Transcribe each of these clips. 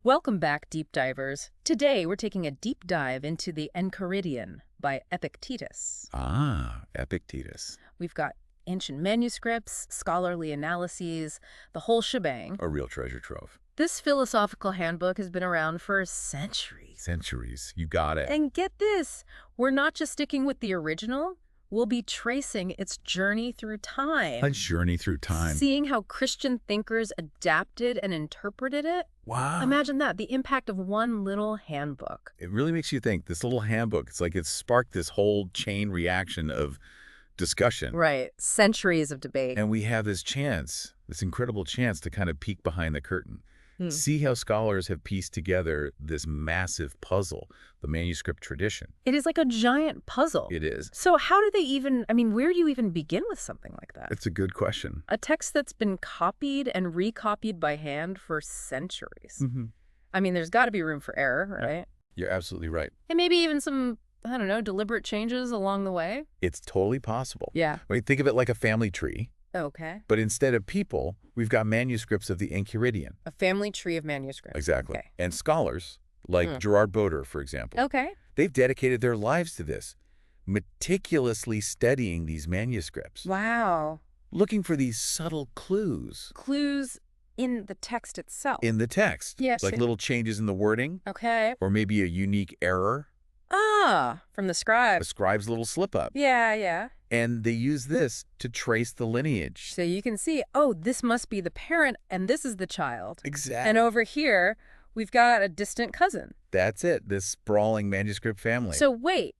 Welcome back, deep divers. Today we're taking a deep dive into the Enchiridion by Epictetus. Ah, Epictetus. We've got ancient manuscripts, scholarly analyses, the whole shebang. A real treasure trove. This philosophical handbook has been around for centuries. Centuries. You got it. And get this, we're not just sticking with the original, we'll be tracing its journey through time. A journey through time. Seeing how Christian thinkers adapted and interpreted it. Wow. Imagine that, the impact of one little handbook. It really makes you think. This little handbook, it's like it's sparked this whole chain reaction of discussion. Right. Centuries of debate. And we have this chance, this incredible chance to kind of peek behind the curtain. Hmm. See how scholars have pieced together this massive puzzle, the manuscript tradition. It is like a giant puzzle. It is. So how do they even, where do you even begin with something like that? It's a good question. A text that's been copied and recopied by hand for centuries. Mm-hmm. There's got to be room for error, right? You're absolutely right. And maybe even some, deliberate changes along the way. It's totally possible. Yeah. Think of it like a family tree. Okay. But instead of people, we've got manuscripts of the Enchiridion. A family tree of manuscripts. Exactly. Okay. And scholars, like Gerard Boder, for example, Okay. they've dedicated their lives to this, meticulously studying these manuscripts, Wow. looking for these subtle clues Clues in the text itself. in the text, Yes. like little changes in the wording, Okay. or maybe a unique error, Ah, from the a scribe. scribe's little slip-up. Yeah. And they use this to trace the lineage. So you can see, oh, this must be the parent and this is the child. Exactly. And over here, we've got a distant cousin. That's it, this sprawling manuscript family. So wait,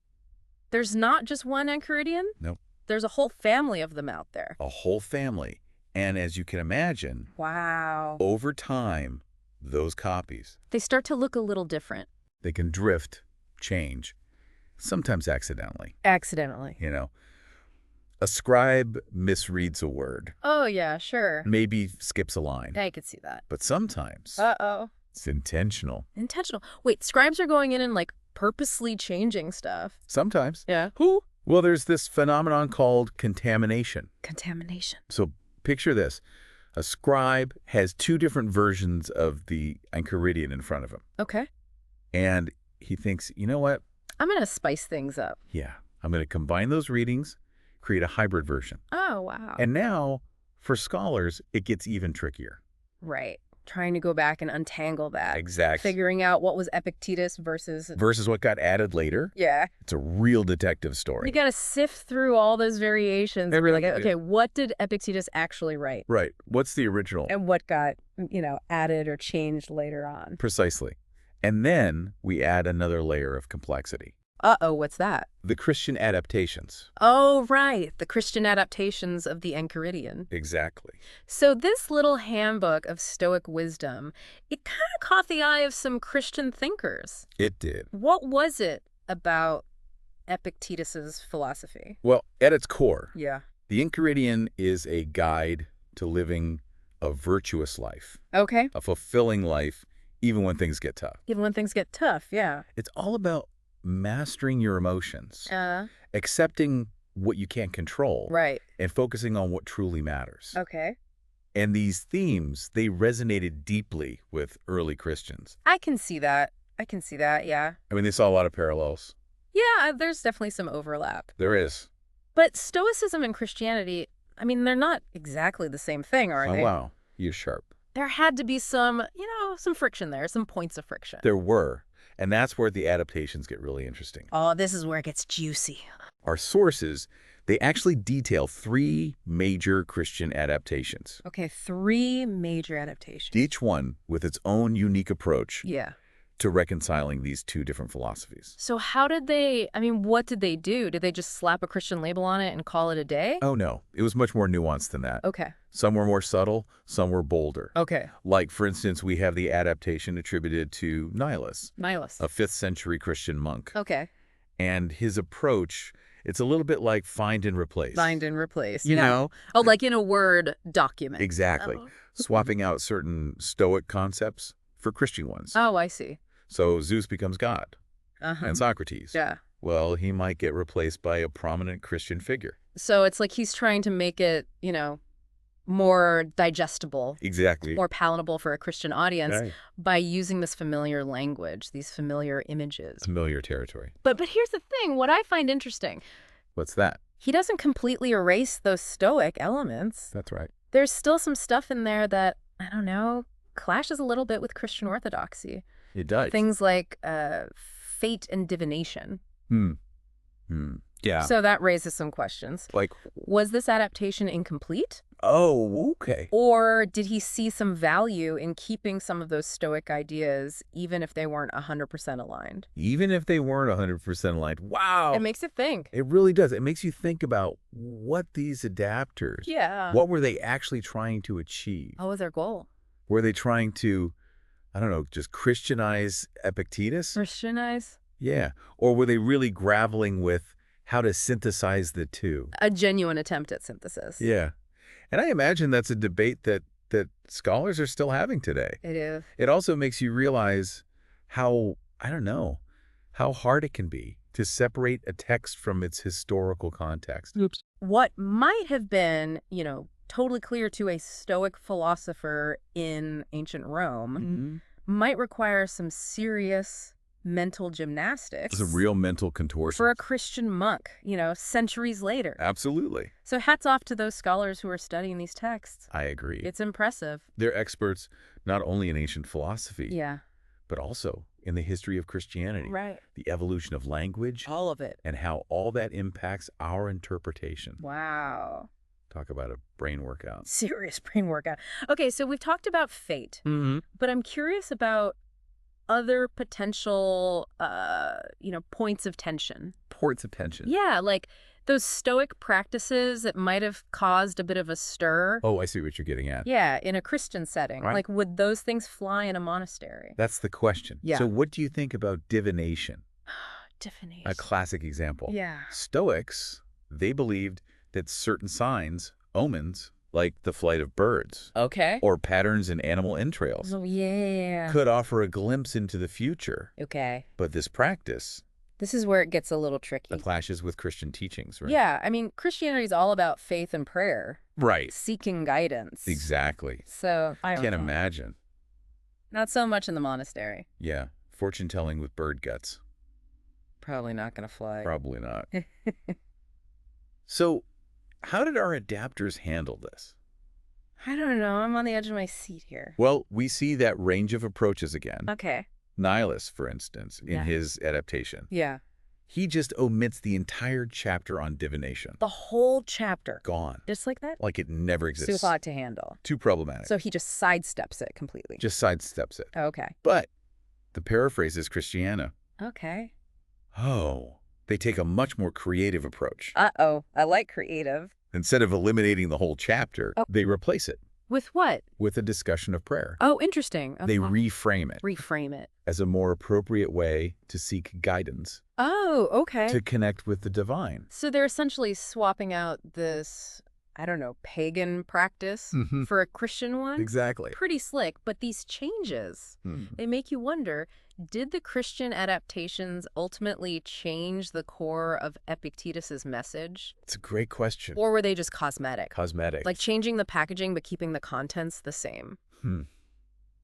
there's not just one Enchiridion? Nope. There's a whole family of them out there. A whole family. And as you can imagine, Wow. over time, those copies, They start to look a little different. they can drift, change, sometimes accidentally. Accidentally. A scribe misreads a word, Oh, yeah, sure. maybe skips a line, I could see that. but sometimes Uh-oh. it's intentional. Intentional. Wait, scribes are going in and, purposely changing stuff. Sometimes. Yeah. Who? Well, there's this phenomenon called contamination. Contamination. So picture this. A scribe has two different versions of the Enchiridion in front of him. Okay. And he thinks, you know what? I'm going to spice things up. Yeah, I'm going to combine those readings, create a hybrid version. Oh, wow. And now, for scholars, it gets even trickier. Right. Trying to go back and untangle that. Exactly. Figuring out what was Epictetus versus... Versus what got added later. Yeah. It's a real detective story. You got to sift through all those variations. And be like, Yeah. okay, what did Epictetus actually write? Right. What's the original? And what got, added or changed later on? Precisely. And then we add another layer of complexity. Uh-oh, what's that? The Christian adaptations. Oh, right. The Christian adaptations of the Enchiridion. Exactly. So this little handbook of Stoic wisdom, it kind of caught the eye of some Christian thinkers. It did. What was it about Epictetus's philosophy? Well, at its core, Yeah. the Enchiridion is a guide to living a virtuous life, Okay. a fulfilling life, even when things get tough. Even when things get tough, yeah. It's all about mastering your emotions, Uh, accepting what you can't control, right. and focusing on what truly matters. Okay. And these themes, they resonated deeply with early Christians. I can see that, yeah. They saw a lot of parallels. Yeah, there's definitely some overlap. There is. But Stoicism and Christianity, they're not exactly the same thing, are Oh, they? wow. You're sharp. There had to be some, some friction there, some points of friction. There were. And that's where the adaptations get really interesting. Oh, this is where it gets juicy. Our sources, they actually detail 3 major Christian adaptations, Okay, 3 major adaptations. each one with its own unique approach Yeah. to reconciling these two different philosophies. So how did they, what did they do? Did they just slap a Christian label on it and call it a day? Oh, no. It was much more nuanced than that. Okay. Some were more subtle, some were bolder. Okay. Like, for instance, we have the adaptation attributed to Nysius, Nihilist. a 5th century Christian monk. Okay. And his approach, it's a little bit like find and replace. Find and replace. You yeah. know? Oh, like in a Word document. Exactly. Oh. Swapping out certain Stoic concepts for Christian ones. Oh, I see. So Zeus becomes God, Uh-huh. and Socrates. Yeah. Well, he might get replaced by a prominent Christian figure. So it's like he's trying to make it, more digestible, Exactly. more palatable for a Christian audience Right. by using this familiar language, these familiar images. Familiar territory. But here's the thing, what I find interesting, What's that? he doesn't completely erase those Stoic elements. That's right. There's still some stuff in there that, I don't know, clashes a little bit with Christian orthodoxy. It does. Things like fate and divination. Hmm. Hmm. Yeah. So that raises some questions. Like, Was this adaptation incomplete? oh, okay. Or did he see some value in keeping some of those Stoic ideas, even if they weren't 100% aligned? Even if they weren't 100% aligned. Wow. It makes you think. It really does. It makes you think about what these adapters, Yeah. what were they actually trying to achieve? What was their goal? Were they trying to, I don't know, just Christianize Epictetus? Christianize? Yeah. Or were they really grappling with how to synthesize the two? A genuine attempt at synthesis. Yeah. And I imagine that's a debate that scholars are still having today. It is. It also makes you realize how, I don't know, how hard it can be to separate a text from its historical context. Oops. What might have been, totally clear to a Stoic philosopher in ancient Rome might require some serious mental gymnastics. It's a real mental contortion. For a Christian monk, centuries later. Absolutely. So hats off to those scholars who are studying these texts. I agree. It's impressive. They're experts not only in ancient philosophy, Yeah. but also in the history of Christianity. Right. The evolution of language. All of it. And how all that impacts our interpretation. Wow. Talk about a brain workout. Serious brain workout. Okay, so we've talked about fate, but I'm curious about other potential, points of tension. Ports of tension. Yeah, like those Stoic practices that might have caused a bit of a stir. Oh, I see what you're getting at. Yeah, in a Christian setting. Right. Like, would those things fly in a monastery? That's the question. Yeah. So what do you think about divination? Divination. A classic example. Yeah. Stoics, they believed that certain signs, omens, like the flight of birds, Okay. or patterns in animal entrails, Oh, yeah. could offer a glimpse into the future. Okay. But this practice This is where it gets a little tricky. clashes with Christian teachings, right? Yeah, I mean, Christianity is all about faith and prayer. Right. Seeking guidance. Exactly. So, I don't Can't know. imagine. Not so much in the monastery. Yeah. Fortune telling with bird guts. Probably not going to fly. Probably not. So, how did our adapters handle this? I don't know. I'm on the edge of my seat here. Well, we see that range of approaches again. Okay. Nysius, for instance, in Yeah. his adaptation, Yeah. he just omits the entire chapter on divination. The whole chapter. Gone. Just like that? Like it never Too exists. hard to handle. Too problematic. So he just sidesteps it completely. Just sidesteps it. Okay. But the paraphrase is Christiana. Okay. Oh, they take a much more creative approach. Uh-oh. I like creative. Instead of eliminating the whole chapter, Oh. they replace it With what? with a discussion of prayer. Oh, interesting. They Okay. reframe it Reframe it. as a more appropriate way to seek guidance, Oh, okay. to connect with the divine. So they're essentially swapping out this, I don't know, pagan practice Mhm. for a Christian one. Exactly. Pretty slick, but these changes, they make you wonder, did the Christian adaptations ultimately change the core of Epictetus's message? It's a great question. Or were they just cosmetic? Cosmetic. Like changing the packaging but keeping the contents the same?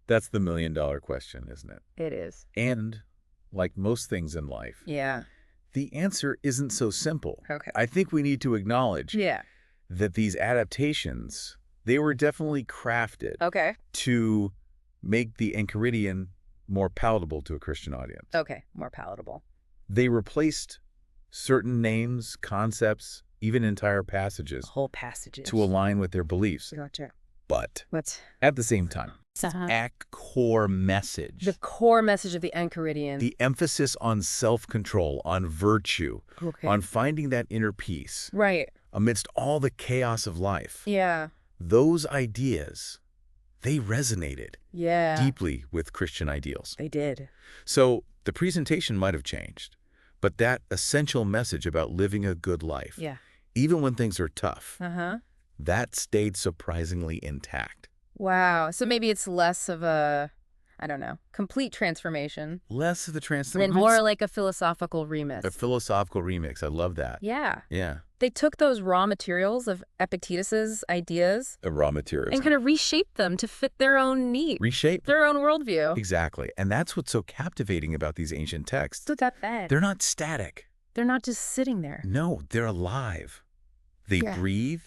That's the million-dollar question, isn't it? It is. And like most things in life, Yeah. the answer isn't so simple. Okay. I think we need to acknowledge Yeah. that these adaptations, they were definitely crafted Okay. to make the Enchiridion more palatable to a Christian audience. Okay. More palatable. They replaced certain names, concepts, even entire passages Whole passages. to align with their beliefs. Gotcha. But What's at the same time, core message, the core message of the Enchiridion? the emphasis on self-control, on virtue, Okay. on finding that inner peace Right. amidst all the chaos of life. Yeah. Those ideas, they resonated Yeah. deeply with Christian ideals. They did. So the presentation might have changed, but that essential message about living a good life, Yeah. even when things are tough, Uh-huh. that stayed surprisingly intact. Wow. So maybe it's less of a, I don't know, complete transformation Less of the than transcendence. more like a philosophical remix. A philosophical remix. I love that. Yeah. Yeah. They took those raw materials of Epictetus's ideas Raw materials. and kind of reshaped them to fit their own needs, Reshape. their own worldview. Exactly. And that's what's so captivating about these ancient texts. So that bad. They're not static. They're not just sitting there. No, they're alive. They Yeah. breathe,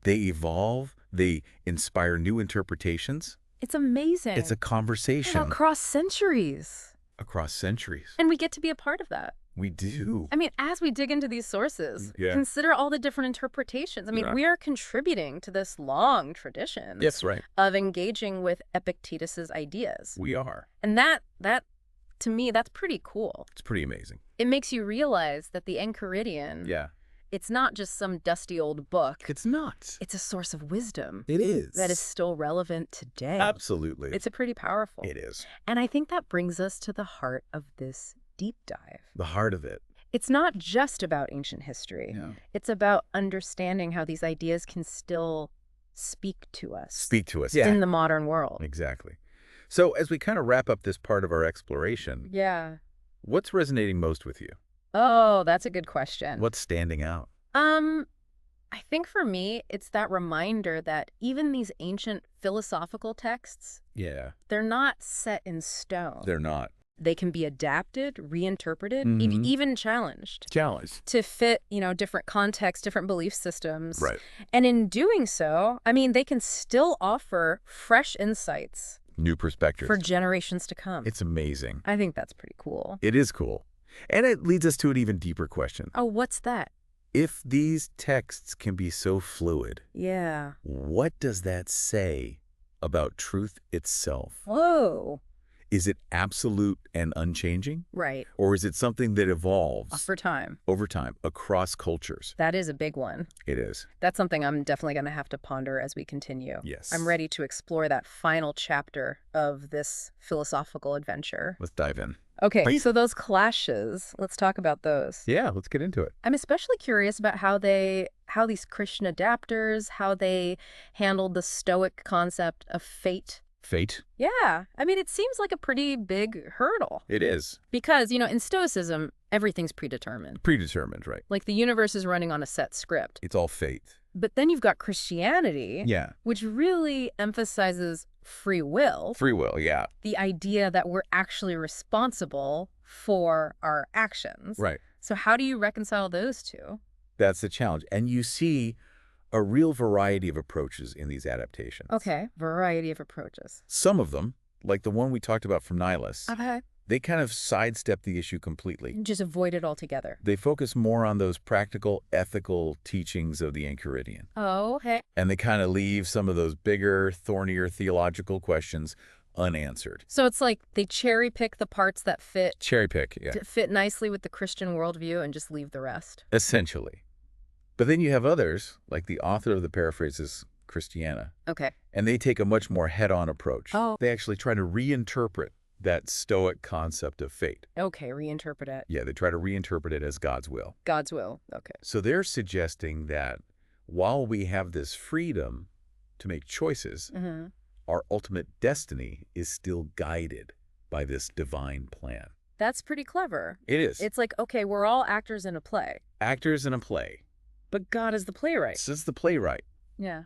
they evolve, they inspire new interpretations. It's amazing. It's a conversation across centuries. across centuries. And we get to be a part of that. We do. I mean, as we dig into these sources, Yeah. consider all the different interpretations. I mean, Yeah. we are contributing to this long tradition Yes, right. of engaging with Epictetus's ideas. We are. And that to me, that's pretty cool. It's pretty amazing. It makes you realize that the Enchiridion, Yeah. it's not just some dusty old book. It's not. It's a source of wisdom It is. that is still relevant today. Absolutely. It's a pretty powerful. It is. And I think that brings us to the heart of this deep dive. The heart of it. It's not just about ancient history. Yeah. It's about understanding how these ideas can still speak to us Speak to us. in the modern world. Exactly. So as we kind of wrap up this part of our exploration, Yeah. what's resonating most with you? Oh, that's a good question. What's standing out? I think for me, it's that reminder that even these ancient philosophical texts, Yeah. they're not set in stone. They're not. They can be adapted, reinterpreted, Mhm. even challenged Challenged. to fit, different contexts, different belief systems. Right. And in doing so, I mean, they can still offer fresh insights New perspectives. for generations to come. It's amazing. I think that's pretty cool. It is cool. And it leads us to an even deeper question. Oh, what's that? If these texts can be so fluid, Yeah. what does that say about truth itself? Whoa. Is it absolute and unchanging? Right. Or is it something that evolves For time. over time across cultures? That is a big one. It is. That's something I'm definitely going to have to ponder as we continue. Yes. I'm ready to explore that final chapter of this philosophical adventure. Let's dive in. Okay, so those clashes, let's talk about those. Yeah, let's get into it. I'm especially curious about how these Christian adapters, how they handled the Stoic concept of fate. Fate. Yeah, I mean, it seems like a pretty big hurdle. It is. Because, in Stoicism, everything's predetermined. Predetermined, right? Like the universe is running on a set script. It's all fate. But then you've got Christianity, Yeah. which really emphasizes free will. Free will, yeah. The idea that we're actually responsible for our actions. Right. So how do you reconcile those two? That's the challenge. And you see a real variety of approaches in these adaptations. Okay, variety of approaches. Some of them, like the one we talked about from Nysius, Okay. they kind of sidestep the issue completely. Just avoid it altogether. They focus more on those practical, ethical teachings of the Enchiridion. Oh, okay. And they kind of leave some of those bigger, thornier theological questions unanswered. So it's like they cherry pick the parts that fit Cherry pick, yeah. fit nicely with the Christian worldview and just leave the rest. Essentially. But then you have others, like the author of the paraphrases, Christiana, Okay. and they take a much more head-on approach. Oh. They actually try to reinterpret that Stoic concept of fate. Okay, reinterpret it. Yeah, they try to reinterpret it as God's will. God's will. Okay. So they're suggesting that while we have this freedom to make choices, Mm-hmm. our ultimate destiny is still guided by this divine plan. That's pretty clever. It is. It's like, okay, we're all actors in a play, Actors in a play. but God is the playwright. Since the playwright, Yeah.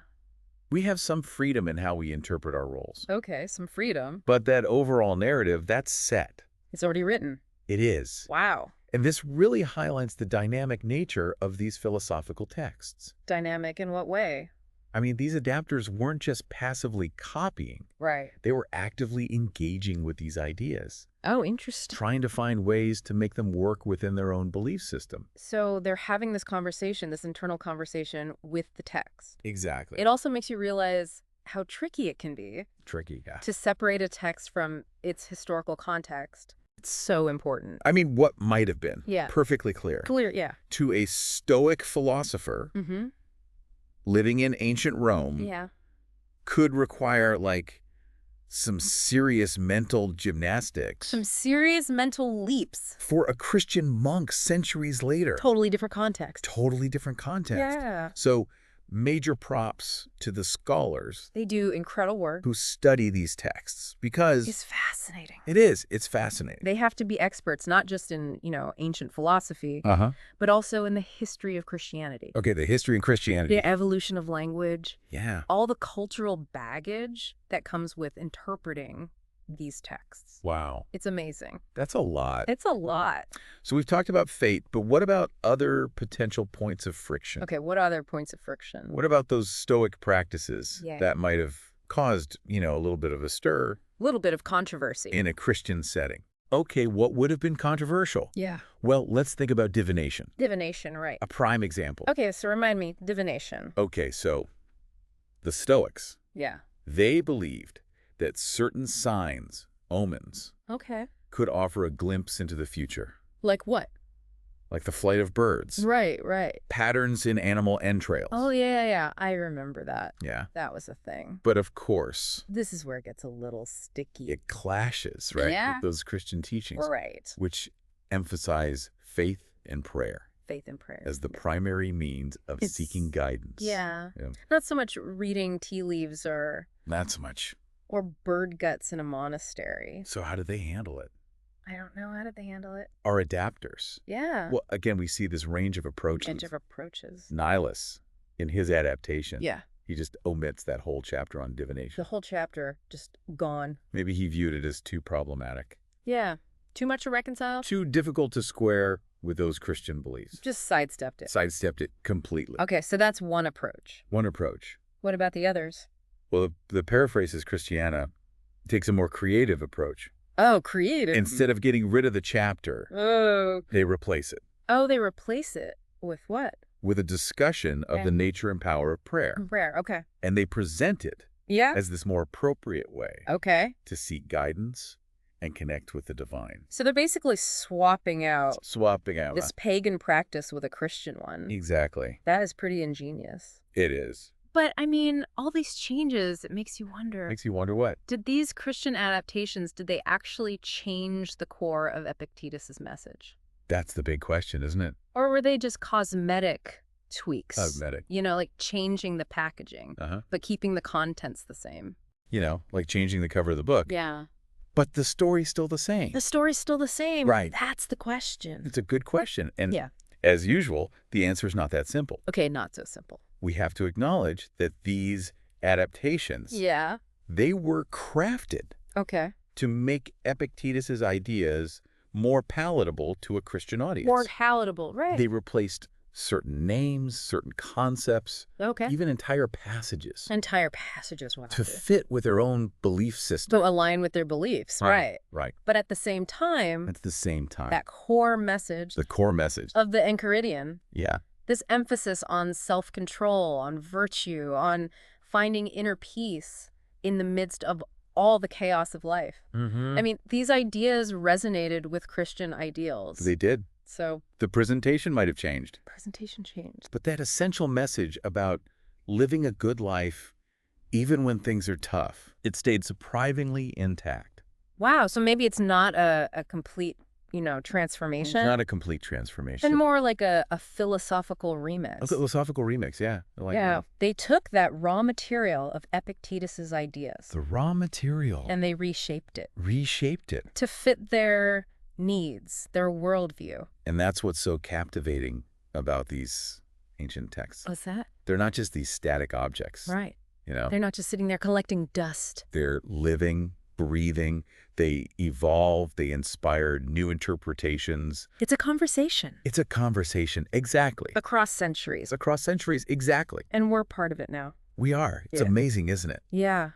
we have some freedom in how we interpret our roles. Okay, some freedom. But that overall narrative, that's set. It's already written. It is. Wow. And this really highlights the dynamic nature of these philosophical texts. Dynamic in what way? I mean, these adapters weren't just passively copying. Right. They were actively engaging with these ideas, Oh, interesting. trying to find ways to make them work within their own belief system. So they're having this conversation, this internal conversation with the text. Exactly. It also makes you realize how tricky it can be Tricky, yeah. to separate a text from its historical context. It's so important. I mean, what might have been Yeah. perfectly clear Clear, yeah. to a Stoic philosopher Mm-hmm. living in ancient Rome Yeah. could require, like, some serious mental gymnastics Some serious mental leaps. for a Christian monk centuries later. Totally different context. Totally different context. Yeah. So major props to the scholars They do incredible work. who study these texts because It's fascinating. it's fascinating. They have to be experts, not just in, ancient philosophy, Uh-huh. but also in the history of Christianity. Okay, the history and Christianity. The evolution of language, Yeah. all the cultural baggage that comes with interpreting these texts. Wow. It's amazing. That's a lot. It's a lot. So we've talked about fate, but what about other potential points of friction? Okay, what other points of friction? What about those Stoic practices Yeah. that might have caused, a little bit of a stir A little bit of controversy. in a Christian setting? Okay, what would have been controversial? Yeah. Well, let's think about divination. Divination, right. A prime example. Okay, so remind me, divination. Okay, so the Stoics, Yeah. they believed that certain signs, omens, Okay. could offer a glimpse into the future, Like what? like the flight of birds, Right. patterns in animal entrails. Oh, yeah. I remember that. Yeah. That was a thing. But of course, This is where it gets a little sticky. it clashes, right, Yeah. with those Christian teachings, Right. which emphasize faith and prayer Faith and prayer. as the primary means of It's- seeking guidance. Yeah. Yeah. Not so much reading tea leaves or Not so much. bird guts in a monastery. So how do they handle it? I don't know. How did they handle it? Our adapters. Yeah. Well, again, we see this range of approaches. Range of approaches. Nysius, in his adaptation, Yeah. he just omits that whole chapter on divination. The whole chapter just gone. Maybe he viewed it as too problematic, Yeah. Too much to reconcile? too difficult to square with those Christian beliefs. Just sidestepped it. Sidestepped it completely. Okay, so that's one approach. One approach. What about the others? Well, the paraphrases Christiana takes a more creative approach. Oh, creative. Instead of getting rid of the chapter, Oh. they replace it Oh, they replace it with what? with a discussion of Okay. the nature and power of prayer. Prayer. Okay. And they present it Yeah. as this more appropriate way Okay. to seek guidance and connect with the divine. So they're basically swapping out Swapping out. this pagan practice with a Christian one. Exactly. That is pretty ingenious. It is. But, I mean, all these changes, it makes you wonder, Makes you wonder what? did these Christian adaptations, did they actually change the core of Epictetus's message? That's the big question, isn't it? Or were they just cosmetic tweaks? Cosmetic. Like changing the packaging, Uh-huh. but keeping the contents the same. Like changing the cover of the book. Yeah. But the story's still the same. The story's still the same. Right. That's the question. It's a good question. And Yeah. as usual, the answer is not that simple. Okay, not so simple. We have to acknowledge that these adaptations, Yeah. they were crafted Okay. to make Epictetus's ideas more palatable to a Christian audience. More palatable, right. They replaced certain names, certain concepts, Okay. even entire passages Entire passages, wow. to fit with their own belief system. To align with their beliefs, right. Right. But at the same time, At the same time, that core message the core message. of the Enchiridion, Yeah. this emphasis on self-control, on virtue, on finding inner peace in the midst of all the chaos of life. Mm-hmm. I mean, these ideas resonated with Christian ideals. They did. So The presentation might have changed, presentation changed. but that essential message about living a good life, even when things are tough, it stayed surprisingly intact. Wow, so maybe it's not a complete, transformation. Not a complete transformation. And more like a philosophical remix. A philosophical remix, yeah. I like Yeah, that. they took that raw material of Epictetus's ideas The raw material. and they reshaped it reshaped it. to fit their needs, their worldview. And that's what's so captivating about these ancient texts. What's that? They're not just these static objects. Right. You know, They're not just sitting there collecting dust. they're living, breathing, they evolve, they inspire new interpretations. It's a conversation It's a conversation, exactly. across centuries. It's across centuries, exactly. And we're part of it now. We are. It's Yeah. amazing, isn't it? Yeah.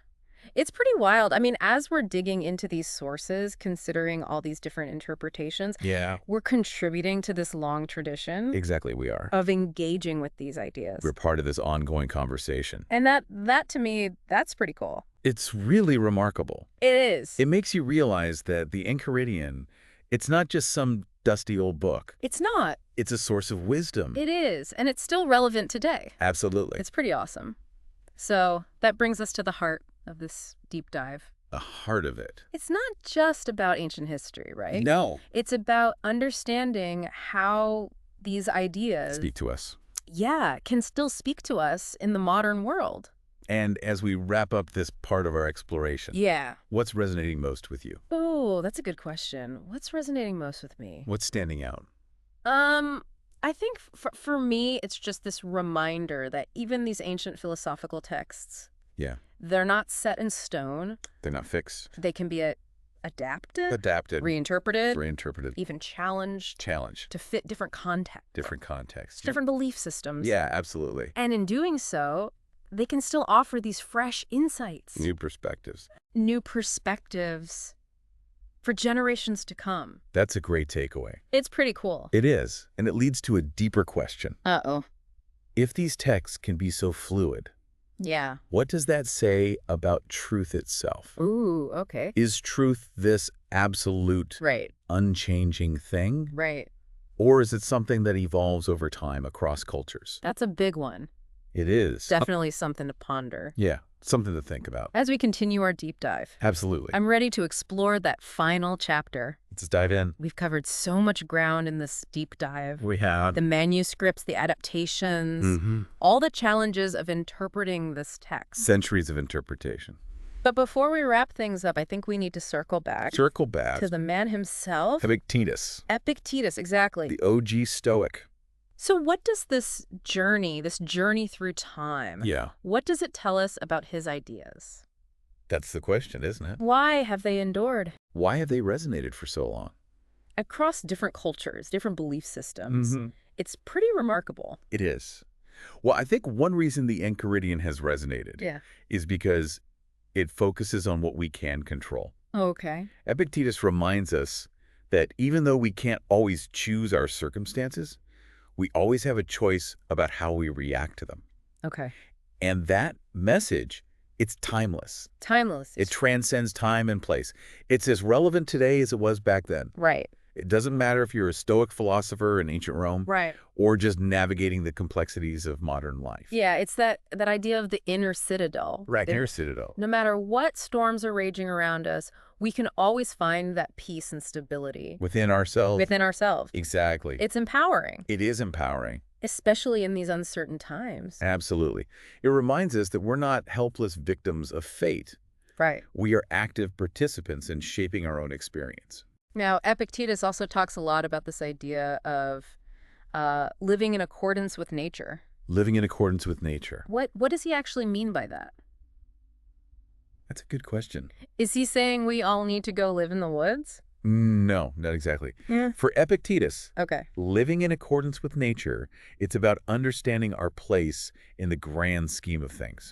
It's pretty wild. I mean, as we're digging into these sources, considering all these different interpretations, Yeah. we're contributing to this long tradition Exactly, we are. of engaging with these ideas. We're part of this ongoing conversation. And that to me, that's pretty cool. It's really remarkable. It is. It makes you realize that the Enchiridion, it's not just some dusty old book. It's not. It's a source of wisdom. It is. And it's still relevant today. Absolutely. It's pretty awesome. So that brings us to the heart of this deep dive. the heart of it. It's not just about ancient history, right? No. It's about understanding how these ideas... Speak to us. yeah, can still speak to us in the modern world. And as we wrap up this part of our exploration, Yeah. what's resonating most with you? Oh, that's a good question. What's resonating most with me? What's standing out? I think for me, it's just this reminder that even these ancient philosophical texts, Yeah. they're not set in stone. They're not fixed. They can be adapted, Adapted. reinterpreted, even Challenged. to fit different contexts. Different contexts. Different belief systems. Yeah, absolutely. And in doing so, they can still offer these fresh insights. New perspectives. New perspectives for generations to come. That's a great takeaway. It's pretty cool. It is. And it leads to a deeper question. Uh-oh. If these texts can be so fluid, Yeah. what does that say about truth itself? Ooh, okay. Is truth this absolute, Right. unchanging thing? Right. Or is it something that evolves over time across cultures? That's a big one. It is. Definitely something to ponder. Yeah, something to think about. As we continue our deep dive, Absolutely. I'm ready to explore that final chapter. Let's dive in. We've covered so much ground in this deep dive. We have. The manuscripts, the adaptations, all the challenges of interpreting this text. Centuries of interpretation. But before we wrap things up, I think we need to circle back to the man himself. Epictetus. Epictetus, exactly. The OG Stoic. So what does this journey through time, what does it tell us about his ideas? That's the question, isn't it? Why have they endured? Why have they resonated for so long? Across different cultures, different belief systems. It's pretty remarkable. It is. Well, I think one reason the Enchiridion has resonated is because it focuses on what we can control. Okay. Epictetus reminds us that even though we can't always choose our circumstances, we always have a choice about how we react to them. Okay. And that message, it's timeless. Timeless. It transcends time and place. It's as relevant today as it was back then. Right. It doesn't matter if you're a Stoic philosopher in ancient Rome, right, or just navigating the complexities of modern life. Yeah, it's that idea of the inner citadel. Right, inner citadel. No matter what storms are raging around us, we can always find that peace and stability. Within ourselves. Within ourselves. Exactly. It's empowering. It is empowering. Especially in these uncertain times. Absolutely. It reminds us that we're not helpless victims of fate. Right. We are active participants in shaping our own experience. Now, Epictetus also talks a lot about this idea of living in accordance with nature. Living in accordance with nature. What does he actually mean by that? That's a good question. Is he saying we all need to go live in the woods? No, not exactly. For Epictetus, living in accordance with nature, it's about understanding our place in the grand scheme of things.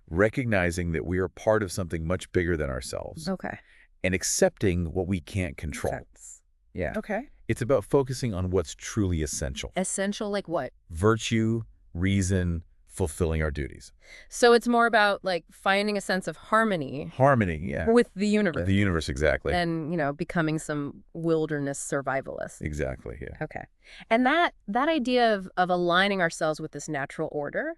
Recognizing that we are part of something much bigger than ourselves. And accepting what we can't control. Yeah. It's about focusing on what's truly essential. Essential like what? Virtue, reason, fulfilling our duties. So it's more about like finding a sense of harmony. Harmony, yeah. With the universe. The universe, exactly. And, becoming some wilderness survivalist. Exactly, yeah. And that idea of aligning ourselves with this natural order,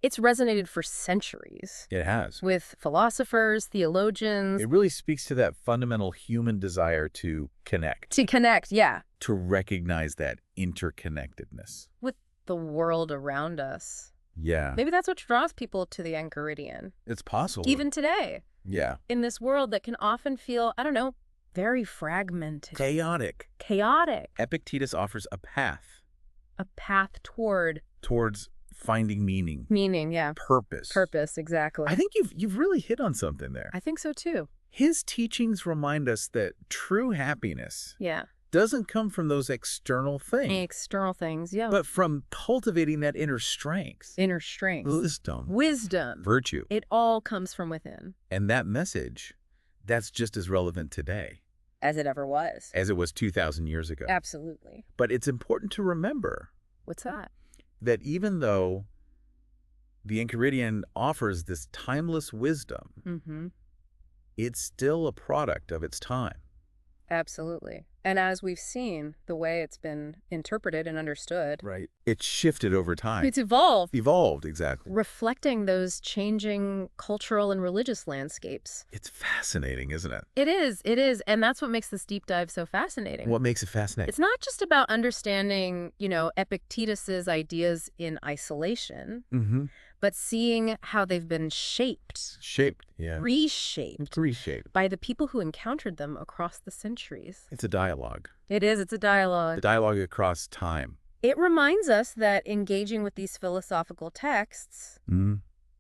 it's resonated for centuries. It has. With philosophers, theologians. It really speaks to that fundamental human desire to connect. To connect, yeah. To recognize that interconnectedness. With the world around us. Yeah. Maybe that's what draws people to the Enchiridion. It's possible. Even today. Yeah. In this world that can often feel, I don't know, very fragmented. Chaotic. Epictetus offers a path. A path towards finding meaning. Meaning, yeah. Purpose, exactly. I think you've really hit on something there. I think so too. His teachings remind us that true happiness doesn't come from those external things. Yeah. But from cultivating that inner strength. Wisdom. Virtue. It all comes from within. And that message, that's just as relevant today. As it ever was. As it was 2,000 years ago. Absolutely. But it's important to remember. What's that? That even though the Enchiridion offers this timeless wisdom, it's still a product of its time. Absolutely. And as we've seen, the way it's been interpreted and understood. Right. It's shifted over time. It's evolved. Evolved, exactly. Reflecting those changing cultural and religious landscapes. It's fascinating, isn't it? It is. It is. And that's what makes this deep dive so fascinating. What makes it fascinating? It's not just about understanding, Epictetus's ideas in isolation, but seeing how they've been shaped. Reshaped by the people who encountered them across the centuries. It's a dialogue. It is. It's a dialogue. The dialogue across time. It reminds us that engaging with these philosophical texts,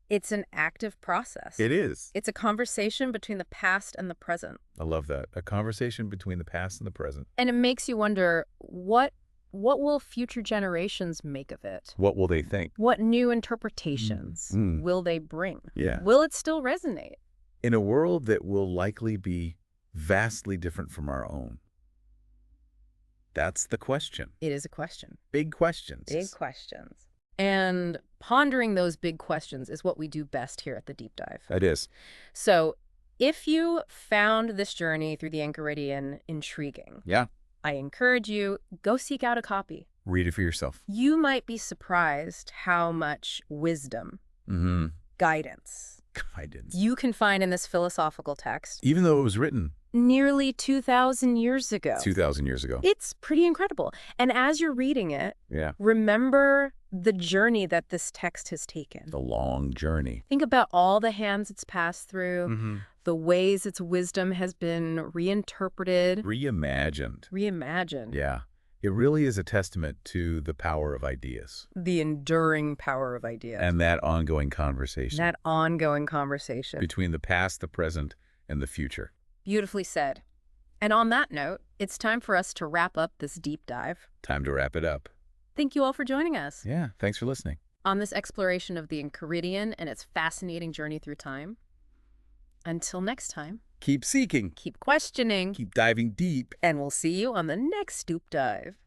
it's an active process. It is. It's a conversation between the past and the present. I love that. A conversation between the past and the present. And it makes you wonder, what will future generations make of it? What will they think? What new interpretations will they bring? Yeah. Will it still resonate? In a world that will likely be vastly different from our own. That's the question. It is a question. Big questions. Big questions. And pondering those big questions is what we do best here at the Deep Dive. It is. So if you found this journey through the Enchiridion intriguing, I encourage you, go seek out a copy. Read it for yourself. You might be surprised how much wisdom, guidance you can find in this philosophical text. Even though it was written nearly 2,000 years ago. 2,000 years ago. It's pretty incredible. And as you're reading it, remember the journey that this text has taken. The long journey. Think about all the hands it's passed through, the ways its wisdom has been reinterpreted. Reimagined. Yeah. It really is a testament to the power of ideas. The enduring power of ideas. And that ongoing conversation. Between the past, the present, and the future. Beautifully said. And on that note, it's time for us to wrap up this deep dive. Time to wrap it up. Thank you all for joining us. Yeah, thanks for listening. On this exploration of the Enchiridion and its fascinating journey through time. Until next time. Keep seeking. Keep questioning. Keep diving deep. And we'll see you on the next Deep Dive.